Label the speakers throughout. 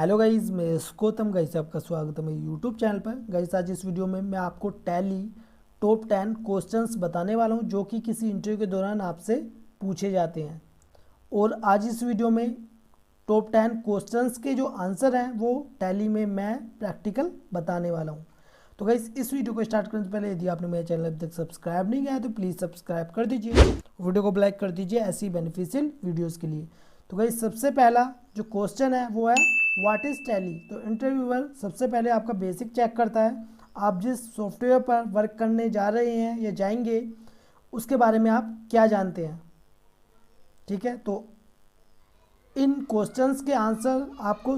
Speaker 1: Hello guys, मैं Gautam guys आपका स्वागत है मेरे यूट्यूब चैनल पर। गाइस आज इस वीडियो में मैं आपको टैली टॉप 10 क्वेश्चंस बताने वाला हूं जो कि किसी इंटरव्यू के दौरान आपसे पूछे जाते हैं। और आज इस वीडियो में टॉप 10 क्वेश्चंस के जो आंसर हैं वो टैली में मैं प्रैक्टिकल बताने वाला हूँ। तो गाइस इस वीडियो को स्टार्ट करने से पहले यदि आपने मेरे चैनल अभी तक सब्सक्राइब नहीं किया है तो प्लीज़ सब्सक्राइब कर दीजिए, वीडियो को लाइक कर दीजिए ऐसी बेनिफिशियल वीडियोज़ के लिए। तो गाइस सबसे पहला जो क्वेश्चन है वो है व्हाट इज़ टैली। तो इंटरव्यूअर सबसे पहले आपका बेसिक चेक करता है, आप जिस सॉफ्टवेयर पर वर्क करने जा रहे हैं या जाएंगे उसके बारे में आप क्या जानते हैं। ठीक है, तो इन क्वेश्चंस के आंसर आपको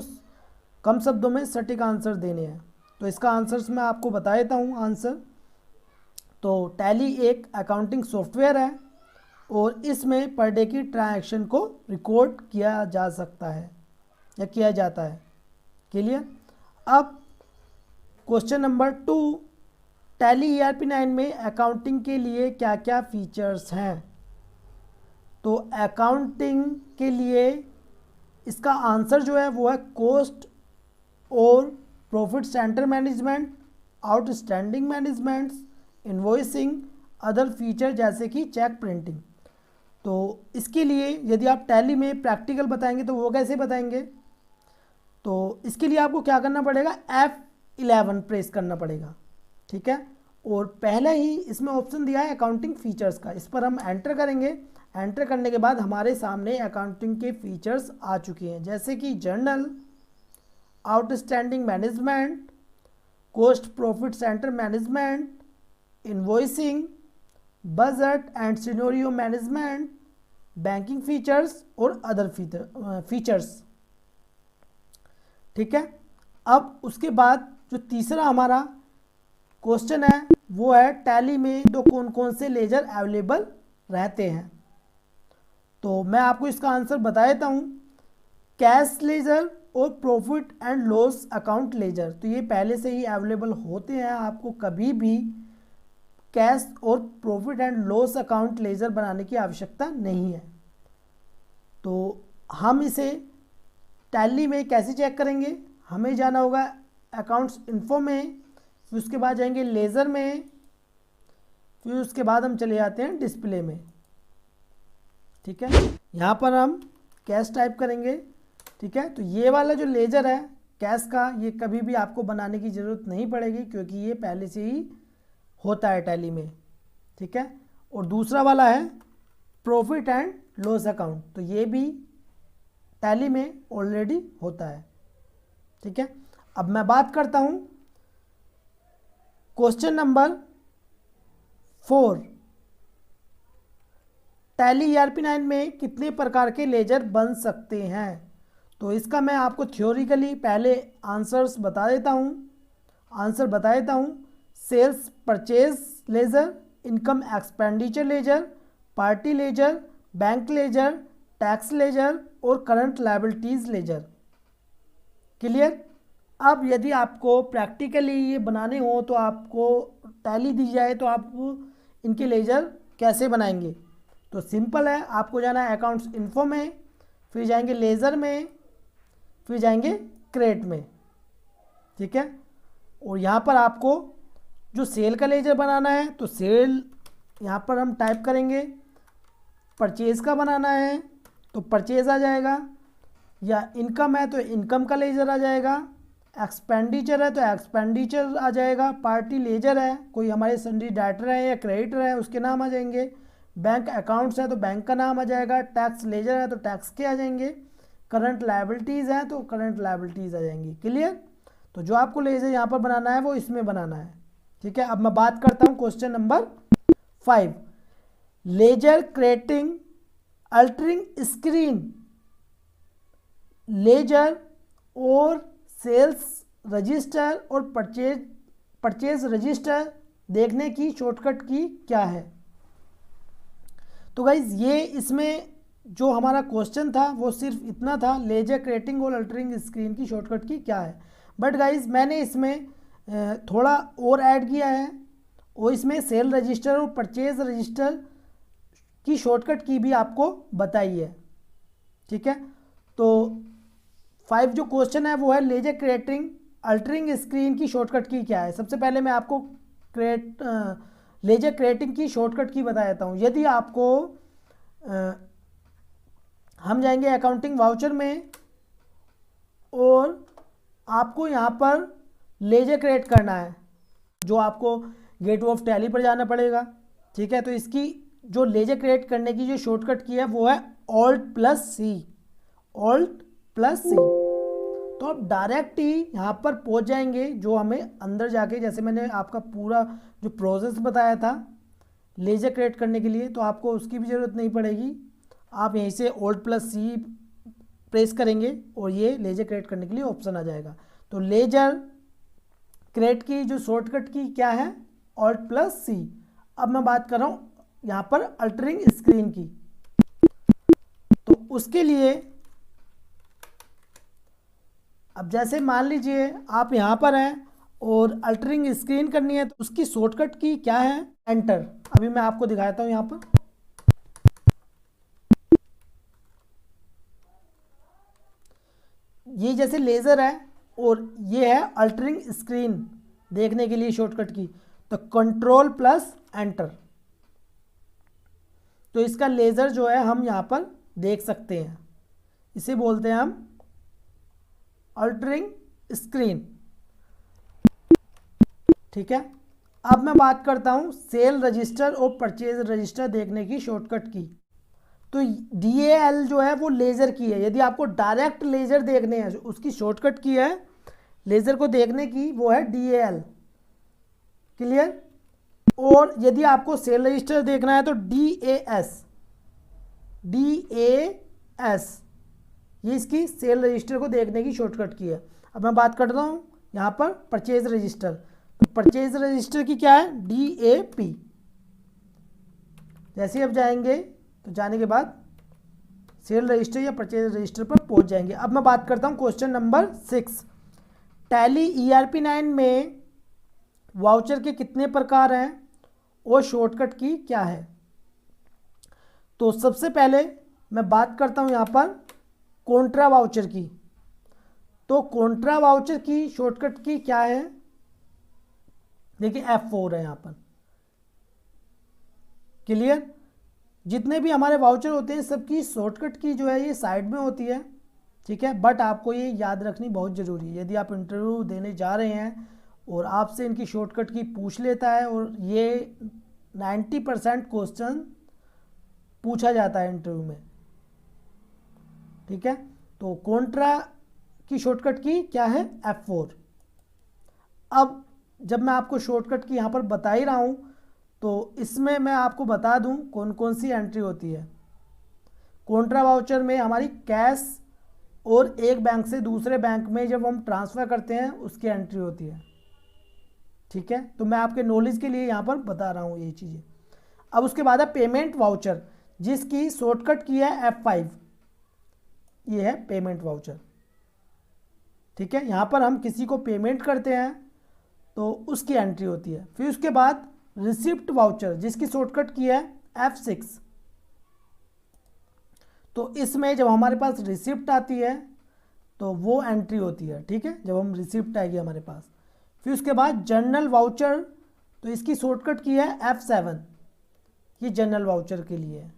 Speaker 1: कम शब्दों में सटीक आंसर देने हैं। तो इसका आंसर्स मैं आपको बता देता हूँ आंसर। तो टैली एक अकाउंटिंग सॉफ्टवेयर है और इसमें पर डे की ट्रांजैक्शन को रिकॉर्ड किया जा सकता है या किया जाता है। क्लियर। अब क्वेश्चन नंबर 2, टैली ERP 9 में अकाउंटिंग के लिए क्या क्या फीचर्स हैं। तो अकाउंटिंग के लिए इसका आंसर जो है वो है कॉस्ट और profit centre management, outstanding management, invoicing, other feature जैसे कि चेक प्रिंटिंग। तो इसके लिए यदि आप टैली में प्रैक्टिकल बताएंगे तो वो कैसे बताएंगे। तो इसके लिए आपको क्या करना पड़ेगा, F11 प्रेस करना पड़ेगा। ठीक है, और पहले ही इसमें ऑप्शन दिया है अकाउंटिंग फीचर्स का, इस पर हम एंटर करेंगे। एंटर करने के बाद हमारे सामने अकाउंटिंग के फीचर्स आ चुके हैं जैसे कि journal, outstanding management, cost profit centre management, invoicing, budget and scenario management, banking features और अदर फीचर्स। ठीक है, अब उसके बाद जो तीसरा हमारा क्वेश्चन है वो है टैली में तो कौन कौन से लेजर अवेलेबल रहते हैं। तो मैं आपको इसका आंसर बता देता हूँ, कैश लेजर और profit and loss account laser. तो ये पहले से ही अवेलेबल होते हैं, आपको कभी भी कैश और profit and loss account laser बनाने की आवश्यकता नहीं है। तो हम इसे टैली में कैसे चेक करेंगे, हमें जाना होगा अकाउंट्स इन्फो में, फिर उसके बाद जाएंगे लेज़र में, फिर उसके बाद हम चले जाते हैं डिस्प्ले में। ठीक है, यहाँ पर हम कैश टाइप करेंगे। ठीक है, तो ये वाला जो लेजर है कैश का, ये कभी भी आपको बनाने की ज़रूरत नहीं पड़ेगी क्योंकि ये पहले से ही होता है टैली में। ठीक है, और दूसरा वाला है प्रॉफिट एंड लॉस अकाउंट, तो ये भी टैली में ऑलरेडी होता है। ठीक है, अब मैं बात करता हूं क्वेश्चन नंबर 4, टैली ERP 9 में कितने प्रकार के लेजर बन सकते हैं। तो इसका मैं आपको थ्योरिकली पहले आंसर बता देता हूं। Sales purchase ledger, income expenditure ledger, party ledger, bank ledger, tax ledger और करंट लायबिलिटीज लेजर। क्लियर। अब यदि आपको प्रैक्टिकली ये बनाने हो तो आपको टैली दी जाए तो आप इनके लेजर कैसे बनाएंगे। तो सिंपल है, आपको जाना है अकाउंट्स इन्फो में, फिर जाएंगे लेज़र में, फिर जाएंगे क्रेट में। ठीक है, और यहाँ पर आपको जो सेल का लेजर बनाना है तो सेल यहाँ पर हम टाइप करेंगे, परचेज़ का बनाना है तो परचेज़ आ जाएगा, या इनकम है तो इनकम का लेजर आ जाएगा, एक्सपेंडिचर है तो एक्सपेंडिचर आ जाएगा, पार्टी लेजर है कोई हमारे सन्डी डायरेक्टर है या क्रेडिटर है उसके नाम आ जाएंगे, बैंक अकाउंट्स है तो बैंक का नाम आ जाएगा, टैक्स लेजर है तो टैक्स के आ जाएंगे, करंट लायबिलिटीज़ है तो करंट लायबिलिटीज़ आ जाएंगी। क्लियर। तो जो आपको लेजर यहाँ पर बनाना है वो इसमें बनाना है। ठीक है, अब मैं बात करता हूँ question number 5, ledger creating altering screen ledger और सेल्स रजिस्टर और परचेज रजिस्टर देखने की शॉर्टकट की क्या है। तो गाइज ये इसमें जो हमारा क्वेश्चन था वो सिर्फ इतना था, लेजर क्रिएटिंग और अल्टरिंग स्क्रीन की शॉर्टकट की क्या है। बट गाइज मैंने इसमें थोड़ा और ऐड किया है और इसमें सेल रजिस्टर और परचेज रजिस्टर की शॉर्टकट की भी आपको बताई है। ठीक है, तो 5 जो क्वेश्चन है वो है लेजर क्रिएटिंग अल्टरिंग स्क्रीन की शॉर्टकट की क्या है। सबसे पहले मैं आपको लेजर क्रिएटिंग की शॉर्टकट की बता देता हूँ। यदि आपको हम जाएंगे अकाउंटिंग वाउचर में और आपको यहाँ पर लेजर क्रिएट करना है, जो आपको गेट ऑफ टैली पर जाना पड़ेगा। ठीक है, तो इसकी जो लेजर क्रिएट करने की जो शॉर्टकट की है वो है Alt+C, Alt+C। तो आप डायरेक्ट ही यहाँ पर पहुँच जाएंगे, जो हमें अंदर जाके, जैसे मैंने आपका पूरा जो प्रोसेस बताया था लेजर क्रिएट करने के लिए, तो आपको उसकी भी ज़रूरत नहीं पड़ेगी। आप यहीं से Alt+C प्रेस करेंगे और ये लेजर क्रिएट करने के लिए ऑप्शन आ जाएगा। तो लेजर क्रिएट की जो शॉर्टकट की क्या है, Alt+C। अब मैं बात कर रहा हूँ यहाँ पर अल्टरिंग स्क्रीन की। तो उसके लिए अब जैसे मान लीजिए आप यहाँ पर हैं और अल्टरिंग स्क्रीन करनी है, तो उसकी शॉर्टकट की क्या है, एंटर। अभी मैं आपको दिखाता हूँ यहाँ पर। ये जैसे लेज़र है और ये है अल्टरिंग स्क्रीन देखने के लिए शॉर्टकट की, तो Ctrl+Enter। तो इसका लेज़र जो है हम यहाँ पर देख सकते हैं, इसे बोलते हैं हम अल्टरिंग स्क्रीन। ठीक है, अब मैं बात करता हूँ सेल रजिस्टर और परचेज रजिस्टर देखने की शॉर्टकट की। तो DAL जो है वो लेज़र की है। यदि आपको डायरेक्ट लेज़र देखने हैं, उसकी शॉर्टकट की है लेज़र को देखने की, वो है DAL। क्लियर। और यदि आपको सेल रजिस्टर देखना है तो DAS, ये इसकी सेल रजिस्टर को देखने की शॉर्टकट की है। अब मैं बात करता हूँ यहाँ पर परचेज रजिस्टर। तो परचेज रजिस्टर की क्या है, DAP। जैसे अब जाएंगे तो जाने के बाद सेल रजिस्टर या परचेज रजिस्टर पर पहुँच जाएंगे। अब मैं बात करता हूँ क्वेश्चन नंबर 6। टैली ERP9 में वाउचर के कितने प्रकार हैं और शॉर्टकट की क्या है। तो सबसे पहले मैं बात करता हूं यहां पर कॉन्ट्रा वाउचर की। तो कॉन्ट्रा वाउचर की शॉर्टकट की क्या है, देखिए F4 है यहां पर। क्लियर। जितने भी हमारे वाउचर होते हैं सबकी शॉर्टकट की जो है ये साइड में होती है। ठीक है, बट आपको ये याद रखनी बहुत ज़रूरी है। यदि आप इंटरव्यू देने जा रहे हैं और आपसे इनकी शॉर्टकट की पूछ लेता है, और ये 90% क्वेश्चन पूछा जाता है इंटरव्यू में। ठीक है, तो कॉन्ट्रा की शॉर्टकट की क्या है, F4। अब जब मैं आपको शॉर्टकट की यहाँ पर बता ही रहा हूँ, तो इसमें मैं आपको बता दूँ कौन कौन सी एंट्री होती है। कॉन्ट्रा वाउचर में हमारी कैश और एक बैंक से दूसरे बैंक में जब हम ट्रांसफ़र करते हैं उसकी एंट्री होती है। ठीक है, तो मैं आपके नॉलेज के लिए यहाँ पर बता रहा हूँ ये चीज़ें। अब उसके बाद है पेमेंट वाउचर, जिसकी शॉर्टकट की है F5। ये है पेमेंट वाउचर। ठीक है, यहाँ पर हम किसी को पेमेंट करते हैं तो उसकी एंट्री होती है। फिर उसके बाद रिसिप्ट वाउचर, जिसकी शॉर्टकट की है F6। तो इसमें जब हमारे पास रिसिप्ट आती है तो वो एंट्री होती है। ठीक है, जब हम रिसिप्ट आएगी हमारे पास। फिर उसके बाद जनरल वाउचर, तो इसकी शॉर्टकट की है F7। ये जनरल वाउचर के लिए है।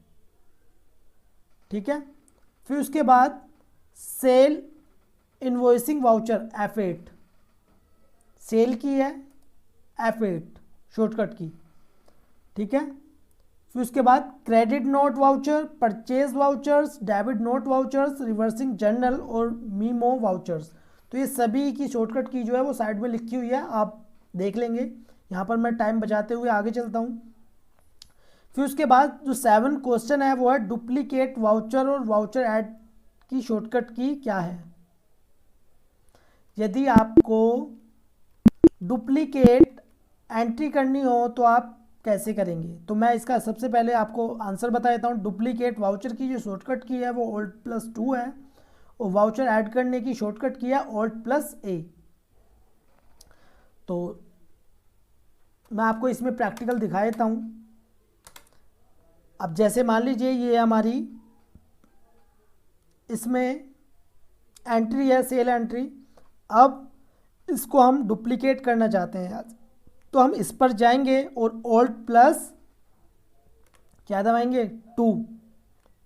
Speaker 1: ठीक है, फिर उसके बाद cell invoicing voucher F8, cell की है F8 शॉर्टकट की। ठीक है, फिर उसके बाद credit note voucher, purchase vouchers, debit note vouchers, reversing journal और मीमो वाउचर्स। तो ये सभी की शॉर्टकट की जो है वो साइड में लिखी हुई है, आप देख लेंगे। यहाँ पर मैं टाइम बचाते हुए आगे चलता हूँ। फिर उसके बाद जो 7 क्वेश्चन है वो है डुप्लीकेट वाउचर और वाउचर ऐड की शॉर्टकट की क्या है। यदि आपको डुप्लीकेट एंट्री करनी हो तो आप कैसे करेंगे, तो मैं इसका सबसे पहले आपको आंसर बता देता हूँ। डुप्लीकेट वाउचर की जो शॉर्टकट की है वो Alt+2 है, और वाउचर ऐड करने की शॉर्टकट की है Alt+A। तो मैं आपको इसमें प्रैक्टिकल दिखा देता हूँ। अब जैसे मान लीजिए ये हमारी इसमें एंट्री है सेल एंट्री। अब इसको हम डुप्लीकेट करना चाहते हैं आज, तो हम इस पर जाएंगे और ऑल्ट प्लस क्या दबाएंगे 2,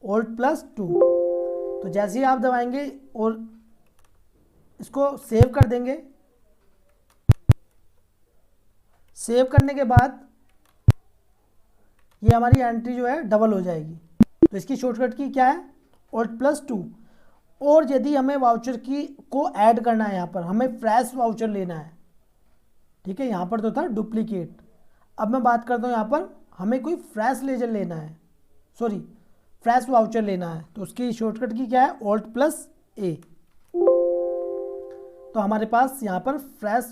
Speaker 1: ऑल्ट प्लस 2। तो जैसे ही आप दबाएंगे और इसको सेव कर देंगे, सेव करने के बाद ये हमारी एंट्री जो है डबल हो जाएगी। तो इसकी शॉर्टकट की क्या है, ऑल्ट प्लस 2। और यदि हमें वाउचर की को ऐड करना है, यहाँ पर हमें फ्रेश वाउचर लेना है, ठीक है, यहाँ पर तो था डुप्लीकेट। अब मैं बात करता हूँ यहाँ पर हमें कोई फ्रेश लेजर लेना है, सॉरी फ्रेश वाउचर लेना है, तो उसकी शॉर्टकट की क्या है, ऑल्ट प्लस ए। तो हमारे पास यहाँ पर फ्रेश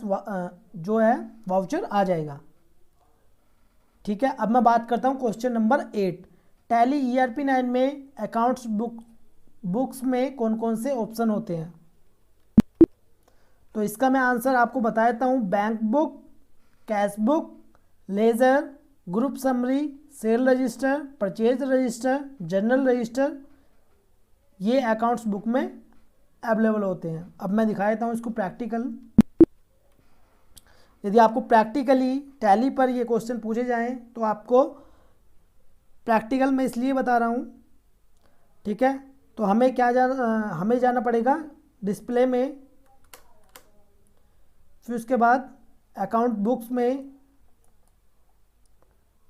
Speaker 1: जो है वाउचर आ जाएगा, ठीक है। अब मैं बात करता हूँ क्वेश्चन नंबर 8। टैली ERP 9 में अकाउंट्स बुक्स में कौन कौन से ऑप्शन होते हैं। तो इसका मैं आंसर आपको बता देता हूँ। Bank book, cash book, ledger, group summary, sale register, purchase register, journal register, ये अकाउंट्स बुक में अवेलेबल होते हैं। अब मैं दिखा देता हूँ इसको प्रैक्टिकल। यदि आपको प्रैक्टिकली टैली पर ये क्वेश्चन पूछे जाएं तो आपको प्रैक्टिकल में इसलिए बता रहा हूँ, ठीक है। तो हमें हमें जाना पड़ेगा डिस्प्ले में, फिर उसके बाद अकाउंट बुक्स में,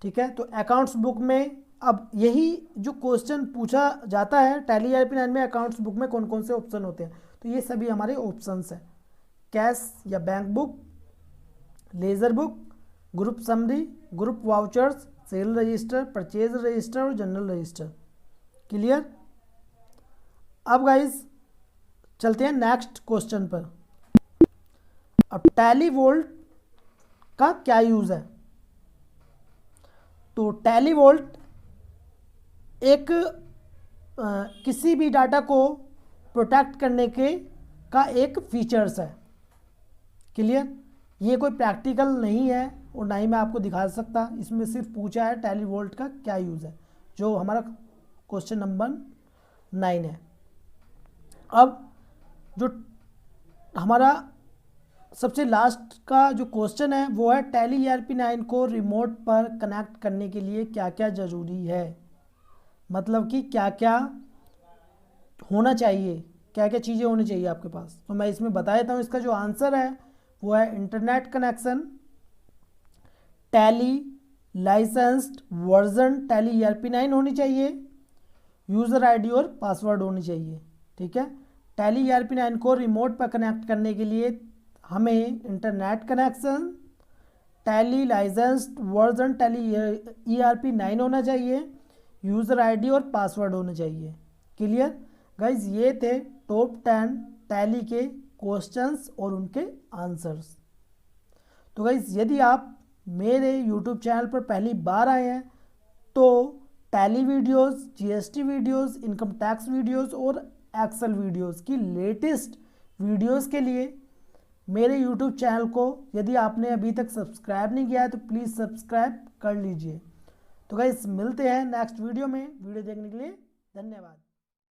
Speaker 1: ठीक है। तो अकाउंट्स बुक में अब यही जो क्वेश्चन पूछा जाता है टैली ERP 9 में अकाउंट्स बुक में कौन कौन से ऑप्शन होते हैं, तो ये सभी हमारे ऑप्शंस हैं। कैश या bank book, laser book, group summary, group vouchers, cell register, purchase register और जनरल रजिस्टर। क्लियर। अब गाइस चलते हैं नेक्स्ट क्वेश्चन पर। अब टैली वोल्ट का क्या यूज़ है। तो टैली वोल्ट एक किसी भी डाटा को प्रोटेक्ट करने का एक फीचर्स है। क्लियर। ये कोई प्रैक्टिकल नहीं है और ना ही मैं आपको दिखा सकता, इसमें सिर्फ पूछा है टैली वोल्ट का क्या यूज़ है, जो हमारा क्वेश्चन नंबर 9 है। अब जो हमारा सबसे लास्ट का जो क्वेश्चन है वो है टैली ERP 9 को रिमोट पर कनेक्ट करने के लिए क्या क्या ज़रूरी है, मतलब कि क्या क्या होना चाहिए, क्या क्या चीज़ें होनी चाहिए आपके पास। तो मैं इसमें बता देता हूँ। इसका जो आंसर है वो है internet connection, tally licensed version tally ERP 9 होनी चाहिए, यूज़र ID और पासवर्ड होनी चाहिए, ठीक है। टैली ERP 9 को रिमोट पर कनेक्ट करने के लिए हमें internet connection, tally licensed version tally ERP 9 होना चाहिए, यूज़र ID और पासवर्ड होना चाहिए। Clear guys. ये थे टॉप 10 टैली के क्वेश्चंस और उनके आंसर्स। तो गाइज यदि आप मेरे YouTube चैनल पर पहली बार आए हैं तो tally videos, GST videos, income tax videos और एक्सेल वीडियोस की लेटेस्ट वीडियोस के लिए मेरे YouTube चैनल को यदि आपने अभी तक सब्सक्राइब नहीं किया है तो प्लीज़ सब्सक्राइब कर लीजिए। तो गाइस मिलते हैं नेक्स्ट वीडियो में। वीडियो देखने के लिए धन्यवाद।